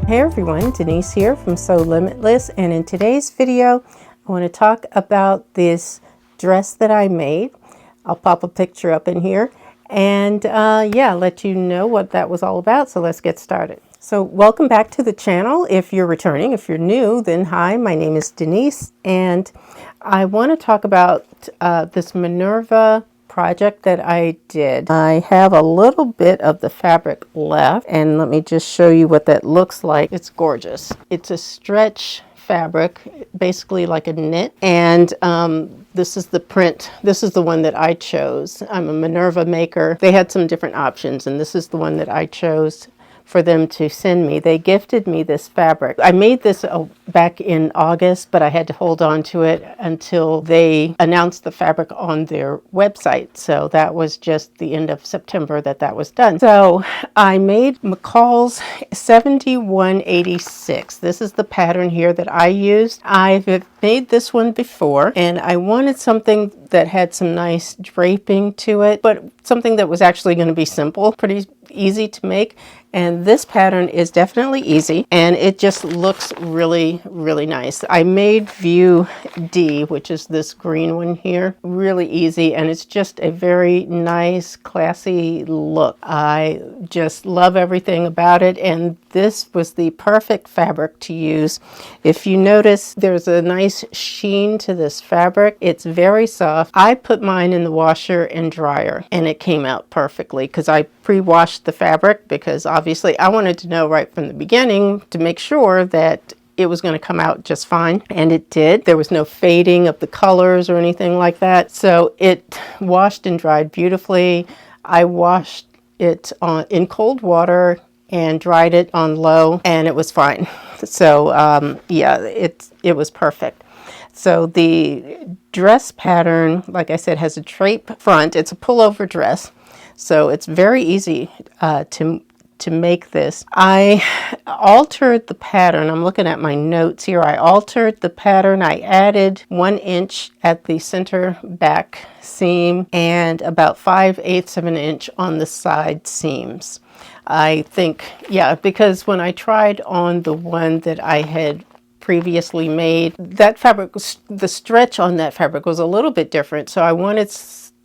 Hey everyone, Denise here from Sewlimitless, and in today's video I want to talk about this dress that I made. I'll pop a picture up in here and yeah, let you know what that was all about. So let's get started. So welcome back to the channel. If you're returning, if you're new, then hi, my name is Denise, and I want to talk about this Minerva project that I did. I have a little bit of the fabric left, and let me just show you what that looks like. It's gorgeous. It's a stretch fabric, basically like a knit, and this is the print. This is the one that I chose. I'm a Minerva maker. They had some different options, and this is the one that I chose for them to send me. They gifted me this fabric. I made this back in August, but I had to hold on to it until they announced the fabric on their website. So that was just the end of September that was done. So I made McCall's 7186. This is the pattern here that I used. I've made this one before, and I wanted something that had some nice draping to it, but something that was actually going to be simple, pretty easy to make. And this pattern is definitely easy, and it just looks really, really nice. I made view D, which is this green one here, really easy, and it's just a very nice, classy look. I just love everything about it, and this was the perfect fabric to use. If you notice, there's a nice sheen to this fabric. It's very soft. I put mine in the washer and dryer, and it came out perfectly because I pre-washed the fabric, because obviously I wanted to know right from the beginning to make sure that it was going to come out just fine, and it did. There was no fading of the colors or anything like that. So it washed and dried beautifully. I washed it in cold water and dried it on low, and it was fine. So yeah, it was perfect. So the dress pattern, like I said, has a drape front. It's a pullover dress. So it's very easy to make this. I altered the pattern. I'm looking at my notes here. I altered the pattern. I added 1 inch at the center back seam and about 5/8 of an inch on the side seams. I think, yeah, because when I tried on the one that I had previously made, that fabric, the stretch on that fabric was a little bit different. So I wanted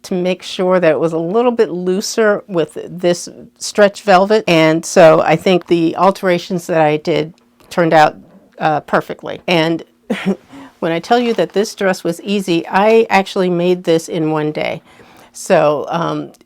to make sure that it was a little bit looser with this stretch velvet. And so I think the alterations that I did turned out perfectly. And when I tell you that this dress was easy, I actually made this in one day. So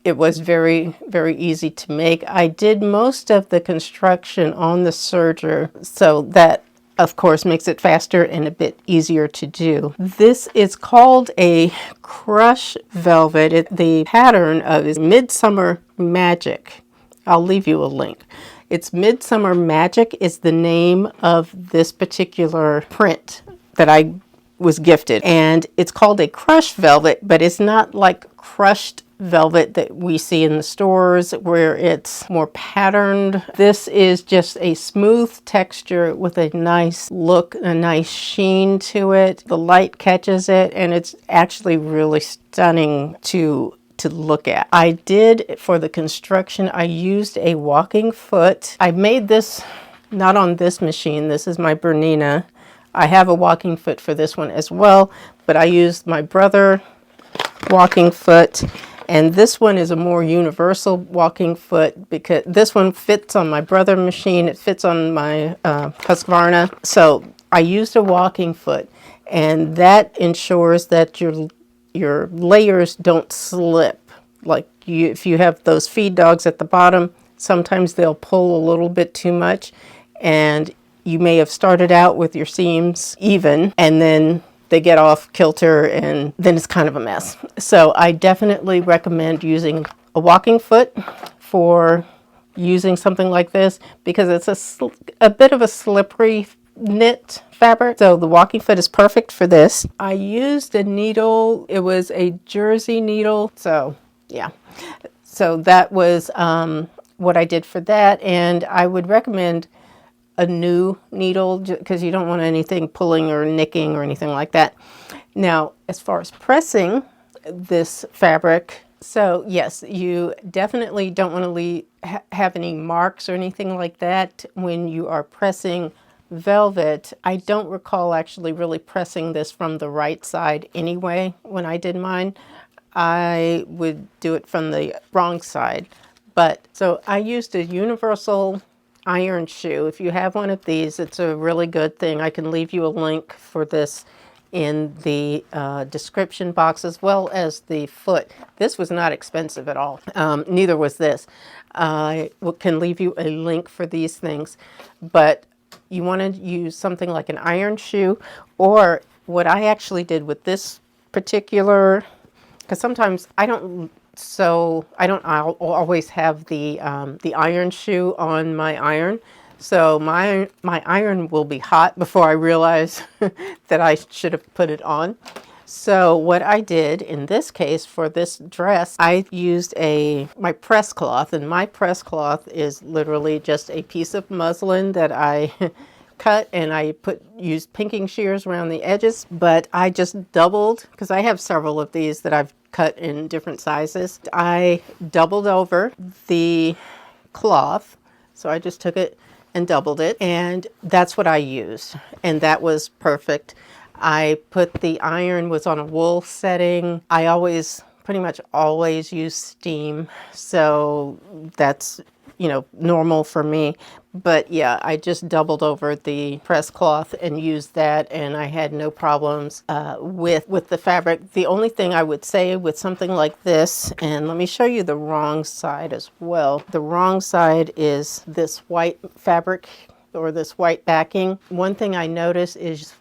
it was very, very easy to make. I did most of the construction on the serger, so that of course makes it faster and a bit easier to do. This is called a crush velvet. The pattern is Midsummer Magic. I'll leave you a link. It's Midsummer Magic is the name of this particular print that I was gifted, and it's called a crush velvet, but it's not like crushed velvet that we see in the stores where it's more patterned. This is just a smooth texture with a nice look, a nice sheen to it. The light catches it, and it's actually really stunning to look at. I did, for the construction, I used a walking foot. I made this not on this machine. This is my Bernina. I have a walking foot for this one as well, but I used my brother walking foot. And this one is a more universal walking foot because this one fits on my brother machine. It fits on my Husqvarna. So I used a walking foot, and that ensures that your layers don't slip. Like if you have those feed dogs at the bottom, sometimes they'll pull a little bit too much, and you may have started out with your seams even, and then they get off kilter, and then it's kind of a mess. So I definitely recommend using a walking foot for using something like this, because it's a bit of a slippery knit fabric. So the walking foot is perfect for this. I used a needle. It was a jersey needle. So yeah, so that was what I did for that. And I would recommend a new needle because you don't want anything pulling or nicking or anything like that. Now, as far as pressing this fabric, So yes, you definitely don't want to have any marks or anything like that when you are pressing velvet. I don't recall actually really pressing this from the right side anyway. When I did mine, I would do it from the wrong side. But so I used a universal iron shoe. If you have one of these, it's a really good thing. I can leave you a link for this in the description box, as well as the foot. This was not expensive at all. Neither was this. I can leave you a link for these things, but you want to use something like an iron shoe, or what I actually did with this particular, because sometimes I'll always have the iron shoe on my iron. So my iron will be hot before I realize that I should have put it on. So what I did in this case for this dress, I used my press cloth, and my press cloth is literally just a piece of muslin that I cut, and I used pinking shears around the edges, but I just doubled, because I have several of these that I've cut in different sizes. I doubled over the cloth, so I just took it and doubled it, and that's what I used, and that was perfect. I put the iron was on a wool setting. I pretty much always use steam, so that's normal for me. But yeah, I just doubled over the press cloth and used that, and I had no problems with the fabric. The only thing I would say with something like this, and let me show you the wrong side as well. The wrong side is this white fabric, or this white backing. One thing I notice is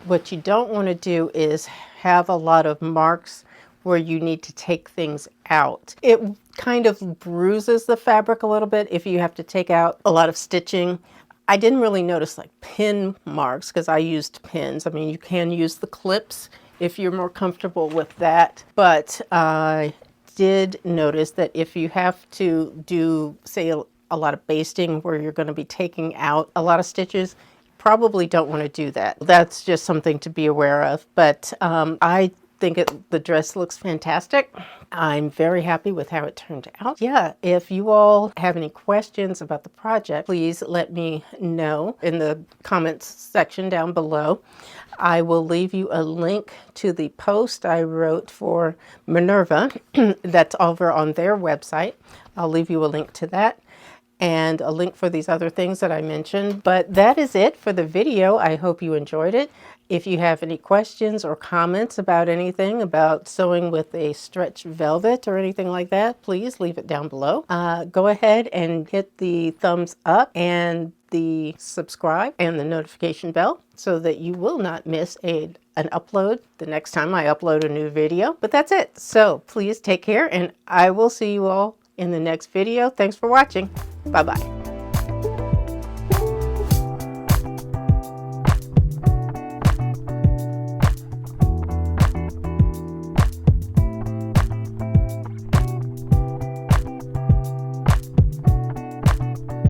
what you don't want to do is have a lot of marks where you need to take things out. It kind of bruises the fabric a little bit if you have to take out a lot of stitching. I didn't really notice like pin marks because I used pins. I mean, you can use the clips if you're more comfortable with that, but I did notice that if you have to do, say, a lot of basting where you're going to be taking out a lot of stitches, probably don't want to do that. That's just something to be aware of. But I think the dress looks fantastic. I'm very happy with how it turned out. Yeah, if you all have any questions about the project, please let me know in the comments section down below. I will leave you a link to the post I wrote for Minerva that's over on their website. I'll leave you a link to that, and a link for these other things that I mentioned. But that is it for the video. I hope you enjoyed it. If you have any questions or comments about anything about sewing with a stretch velvet or anything like that, please leave it down below. Go ahead and hit the thumbs up and the subscribe and the notification bell so that you will not miss an upload the next time I upload a new video. But that's it. So please take care, and I will see you all in the next video. Thanks for watching. Bye-bye.